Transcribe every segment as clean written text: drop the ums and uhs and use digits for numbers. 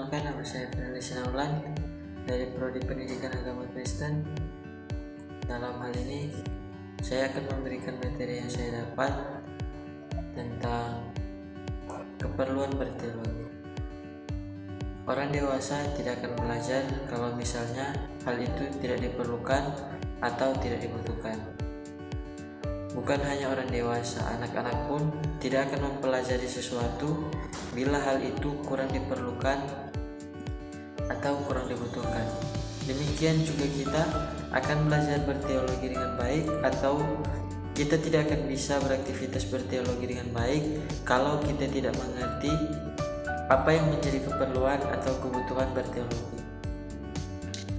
Perkenalkan, nama saya Fernando Sinaulan dari Prodi Pendidikan Agama Kristen. Dalam hal ini, saya akan memberikan materi yang saya dapat tentang keperluan berteologi. Orang dewasa tidak akan belajar kalau misalnya hal itu tidak diperlukan atau tidak dibutuhkan. Bukan hanya orang dewasa, anak-anak pun tidak akan mempelajari sesuatu bila hal itu kurang diperlukan atau kurang dibutuhkan. Demikian juga kita akan belajar berteologi dengan baik atau kita tidak akan bisa beraktivitas berteologi dengan baik kalau kita tidak mengerti apa yang menjadi keperluan atau kebutuhan berteologi.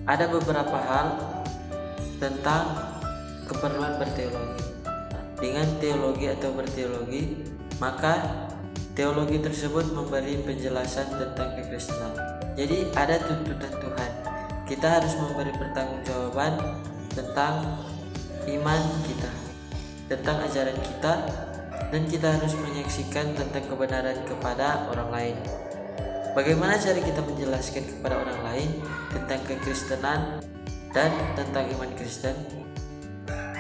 Ada beberapa hal tentang keperluan berteologi. Dengan teologi atau berteologi, maka teologi tersebut memberi penjelasan tentang kekristenan. Jadi ada tuntutan Tuhan. Kita harus memberi pertanggungjawaban tentang iman kita, tentang ajaran kita, dan kita harus menyaksikan tentang kebenaran kepada orang lain. Bagaimana cara kita menjelaskan kepada orang lain tentang kekristenan dan tentang iman Kristen?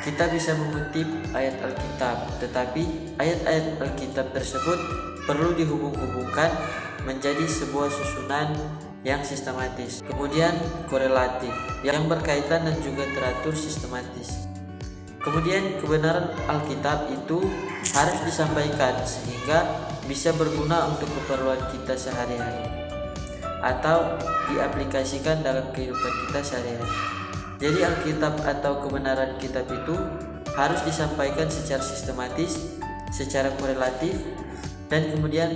Kita bisa mengutip ayat Alkitab, tetapi ayat-ayat Alkitab tersebut perlu dihubung-hubungkan menjadi sebuah susunan yang sistematis, kemudian korelatif, yang berkaitan dan juga teratur sistematis. Kemudian kebenaran Alkitab itu harus disampaikan sehingga bisa berguna untuk keperluan kita sehari-hari atau diaplikasikan dalam kehidupan kita sehari-hari. Jadi Alkitab atau kebenaran kitab itu harus disampaikan secara sistematis, secara korelatif, dan kemudian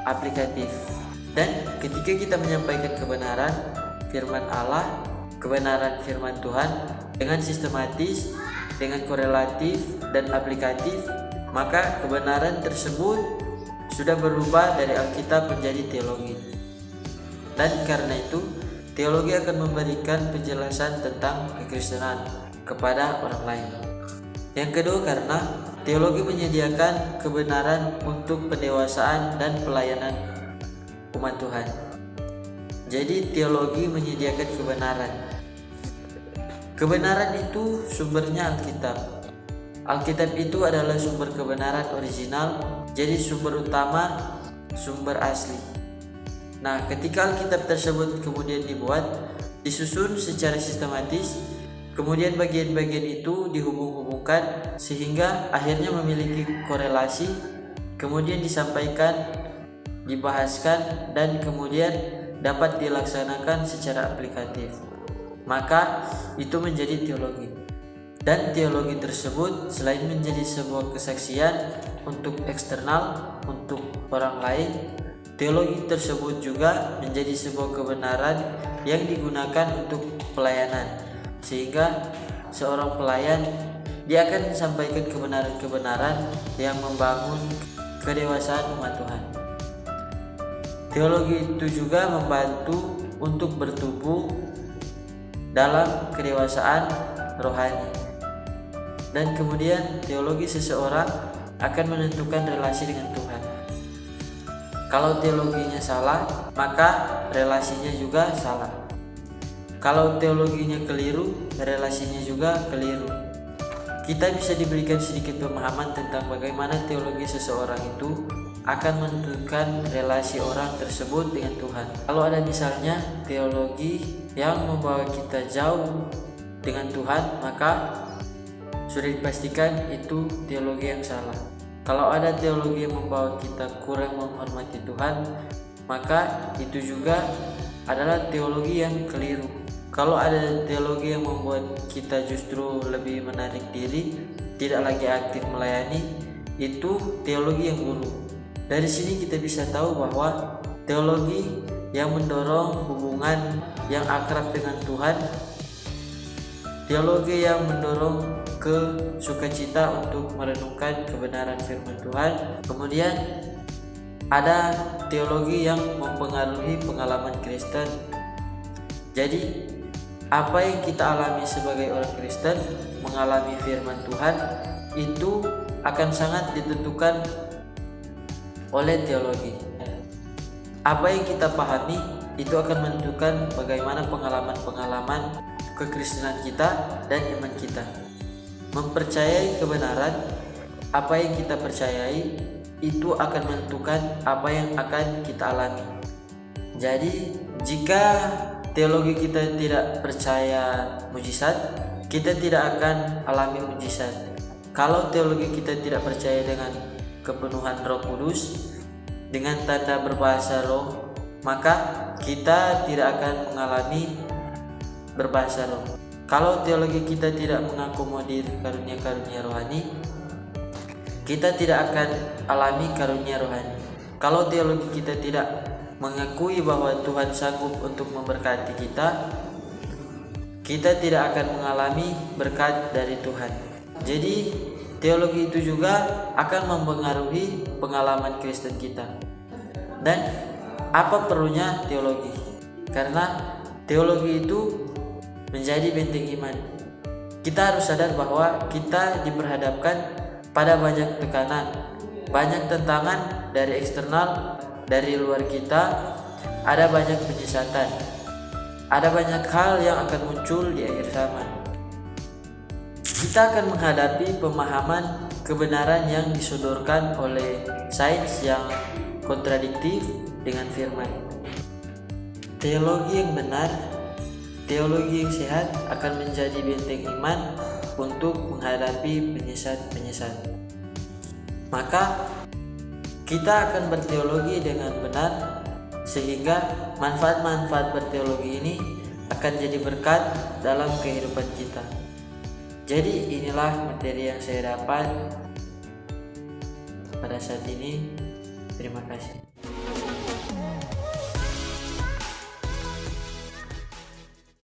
aplikatif. Dan ketika kita menyampaikan kebenaran firman Allah, kebenaran firman Tuhan dengan sistematis, dengan korelatif dan aplikatif, maka kebenaran tersebut sudah berubah dari Alkitab menjadi teologi. Dan karena itu teologi akan memberikan penjelasan tentang kekristenan kepada orang lain. Yang kedua, karena teologi menyediakan kebenaran untuk pendewasaan dan pelayanan umat Tuhan. Jadi teologi menyediakan kebenaran. Kebenaran itu sumbernya Alkitab. Alkitab itu adalah sumber kebenaran original, jadi sumber utama, sumber asli. Nah, ketika Alkitab tersebut kemudian dibuat, disusun secara sistematis, kemudian bagian-bagian itu dihubung-hubungkan sehingga akhirnya memiliki korelasi, kemudian disampaikan, dibahaskan, dan kemudian dapat dilaksanakan secara aplikatif. Maka itu menjadi teologi. Dan teologi tersebut selain menjadi sebuah kesaksian untuk eksternal, untuk orang lain, teologi tersebut juga menjadi sebuah kebenaran yang digunakan untuk pelayanan, sehingga seorang pelayan dia akan menyampaikan kebenaran-kebenaran yang membangun kedewasaan umat Tuhan. Teologi itu juga membantu untuk bertumbuh dalam kedewasaan rohani. Dan kemudian teologi seseorang akan menentukan relasi dengan Tuhan. Kalau teologinya salah, maka relasinya juga salah. Kalau teologinya keliru, relasinya juga keliru. Kita bisa diberikan sedikit pemahaman tentang bagaimana teologi seseorang itu akan menentukan relasi orang tersebut dengan Tuhan. Kalau ada misalnya teologi yang membawa kita jauh dengan Tuhan, maka sudah dipastikan itu teologi yang salah. Kalau ada teologi yang membawa kita kurang menghormati Tuhan, maka itu juga adalah teologi yang keliru. Kalau ada teologi yang membuat kita justru lebih menarik diri, tidak lagi aktif melayani, itu teologi yang buruk. Dari sini kita bisa tahu bahwa teologi yang mendorong hubungan yang akrab dengan Tuhan, teologi yang mendorong ke sukacita untuk merenungkan kebenaran firman Tuhan. Kemudian ada teologi yang mempengaruhi pengalaman Kristen. Jadi apa yang kita alami sebagai orang Kristen, mengalami firman Tuhan, itu akan sangat ditentukan oleh teologi. apa yang kita pahami itu akan menentukan bagaimana pengalaman-pengalaman kekristenan kita dan iman kita. Mempercayai kebenaran, apa yang kita percayai itu akan menentukan apa yang akan kita alami. Jadi, jika teologi kita tidak percaya mujizat, kita tidak akan alami mujizat. Kalau teologi kita tidak percaya dengan kepenuhan Roh Kudus, dengan tanda berbahasa roh, maka kita tidak akan mengalami berbahasa roh. Kalau teologi kita tidak mengakomodir karunia-karunia rohani, kita tidak akan alami karunia rohani. Kalau teologi kita tidak mengakui bahwa Tuhan sanggup untuk memberkati kita, kita tidak akan mengalami berkat dari Tuhan. Jadi teologi itu juga akan mempengaruhi pengalaman Kristen kita. Dan apa perlunya teologi? Karena teologi itu menjadi benteng iman. Kita harus sadar bahwa kita diperhadapkan pada banyak tekanan, banyak tentangan dari eksternal, dari luar kita, ada banyak penyesatan, ada banyak hal yang akan muncul di akhir zaman. Kita akan menghadapi pemahaman kebenaran yang disodorkan oleh sains yang kontradiktif dengan firman. Teologi yang benar, teologi yang sehat akan menjadi benteng iman untuk menghadapi penyesat-penyesat. Maka kita akan berteologi dengan benar, sehingga manfaat-manfaat berteologi ini akan jadi berkat dalam kehidupan kita. Jadi inilah materi yang saya dapat pada saat ini. Terima kasih.